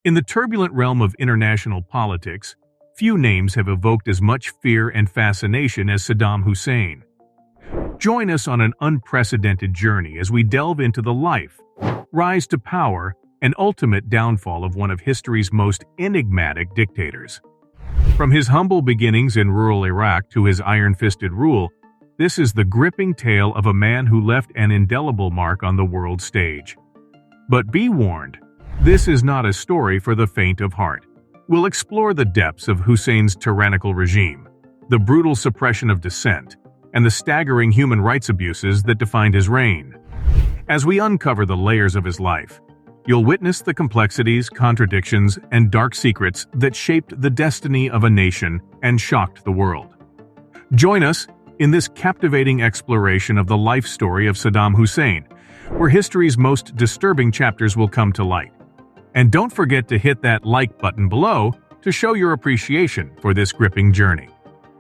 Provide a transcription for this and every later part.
In the turbulent realm of international politics, few names have evoked as much fear and fascination as Saddam Hussein. Join us on an unprecedented journey as we delve into the life, rise to power, and ultimate downfall of one of history's most enigmatic dictators. From his humble beginnings in rural Iraq to his iron-fisted rule, this is the gripping tale of a man who left an indelible mark on the world stage. But be warned, this is not a story for the faint of heart. We'll explore the depths of Hussein's tyrannical regime, the brutal suppression of dissent, and the staggering human rights abuses that defined his reign. As we uncover the layers of his life, you'll witness the complexities, contradictions, and dark secrets that shaped the destiny of a nation and shocked the world. Join us in this captivating exploration of the life story of Saddam Hussein, where history's most disturbing chapters will come to light. And don't forget to hit that like button below to show your appreciation for this gripping journey.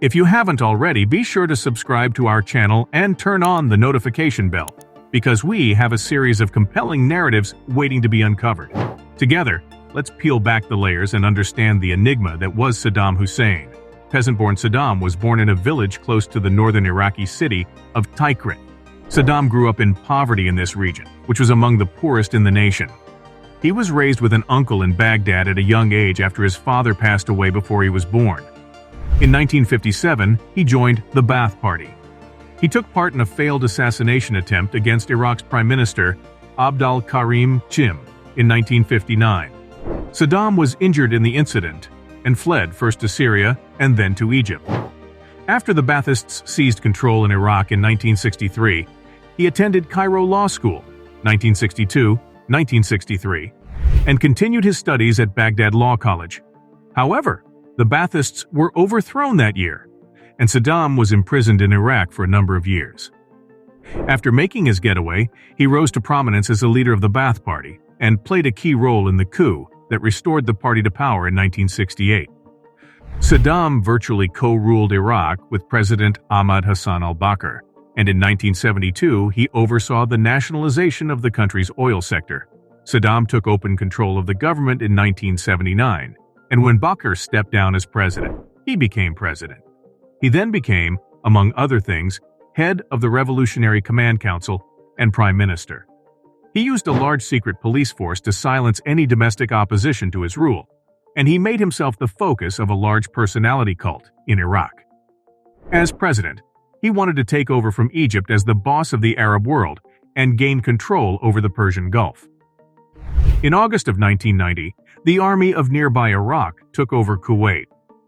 If you haven't already, be sure to subscribe to our channel and turn on the notification bell, because we have a series of compelling narratives waiting to be uncovered. Together, let's peel back the layers and understand the enigma that was Saddam Hussein. Peasant-born Saddam was born in a village close to the northern Iraqi city of Tikrit. Saddam grew up in poverty in this region, which was among the poorest in the nation. He was raised with an uncle in Baghdad at a young age after his father passed away before he was born. In 1957, he joined the Ba'ath Party. He took part in a failed assassination attempt against Iraq's Prime Minister Abdul Karim Chim in 1959. Saddam was injured in the incident and fled first to Syria and then to Egypt. After the Baathists seized control in Iraq in 1963, he attended Cairo Law School, 1962-1963, and continued his studies at Baghdad Law College. However, the Baathists were overthrown that year, and Saddam was imprisoned in Iraq for a number of years. After making his getaway, he rose to prominence as a leader of the Ba'ath Party and played a key role in the coup that restored the party to power in 1968. Saddam virtually co-ruled Iraq with President Ahmad Hassan al-Bakr, and in 1972 he oversaw the nationalization of the country's oil sector. Saddam took open control of the government in 1979, and when Bakr stepped down as president, he became president. He then became, among other things, head of the Revolutionary Command Council and prime minister. He used a large secret police force to silence any domestic opposition to his rule, and he made himself the focus of a large personality cult in Iraq. As president, he wanted to take over from Egypt as the boss of the Arab world and gain control over the Persian Gulf. In August of 1990, the army of nearby Iraq took over Kuwait.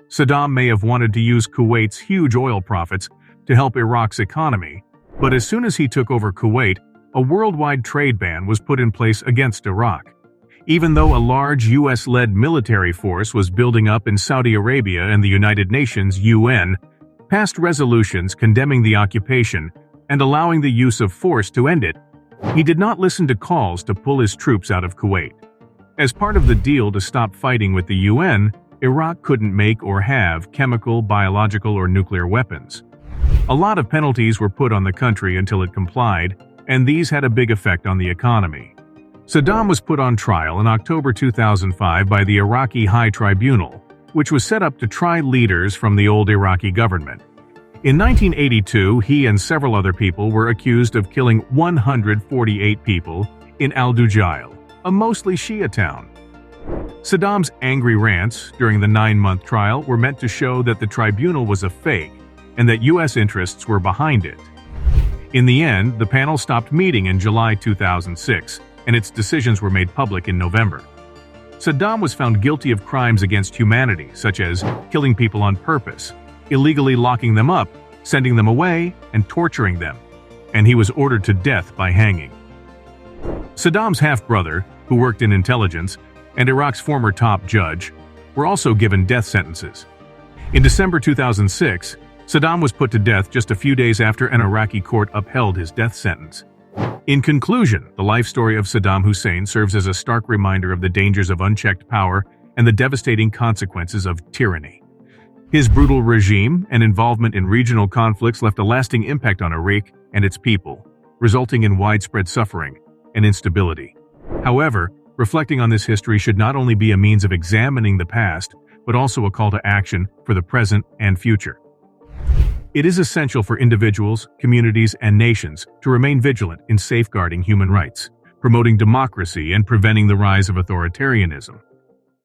Saddam may have wanted to use Kuwait's huge oil profits to help Iraq's economy, but as soon as he took over Kuwait, a worldwide trade ban was put in place against Iraq. Even though a large US-led military force was building up in Saudi Arabia and the United Nations (UN) passed resolutions condemning the occupation and allowing the use of force to end it, he did not listen to calls to pull his troops out of Kuwait. As part of the deal to stop fighting with the UN, Iraq couldn't make or have chemical, biological, or nuclear weapons. A lot of penalties were put on the country until it complied, and these had a big effect on the economy. Saddam was put on trial in October 2005 by the Iraqi High Tribunal, which was set up to try leaders from the old Iraqi government. In 1982, he and several other people were accused of killing 148 people in Al-Dujail, a mostly Shia town. Saddam's angry rants during the 9-month trial were meant to show that the tribunal was a fake and that U.S. interests were behind it. In the end, the panel stopped meeting in July 2006, and its decisions were made public in November. Saddam was found guilty of crimes against humanity, such as killing people on purpose, illegally locking them up, sending them away, and torturing them, and he was ordered to death by hanging. Saddam's half-brother, who worked in intelligence, and Iraq's former top judge, were also given death sentences. In December 2006, Saddam was put to death just a few days after an Iraqi court upheld his death sentence. In conclusion, the life story of Saddam Hussein serves as a stark reminder of the dangers of unchecked power and the devastating consequences of tyranny. His brutal regime and involvement in regional conflicts left a lasting impact on Iraq and its people, resulting in widespread suffering and instability. However, Reflecting on this history should not only be a means of examining the past, but also a call to action for the present and future. It is essential for individuals, communities, and nations to remain vigilant in safeguarding human rights, promoting democracy, and preventing the rise of authoritarianism.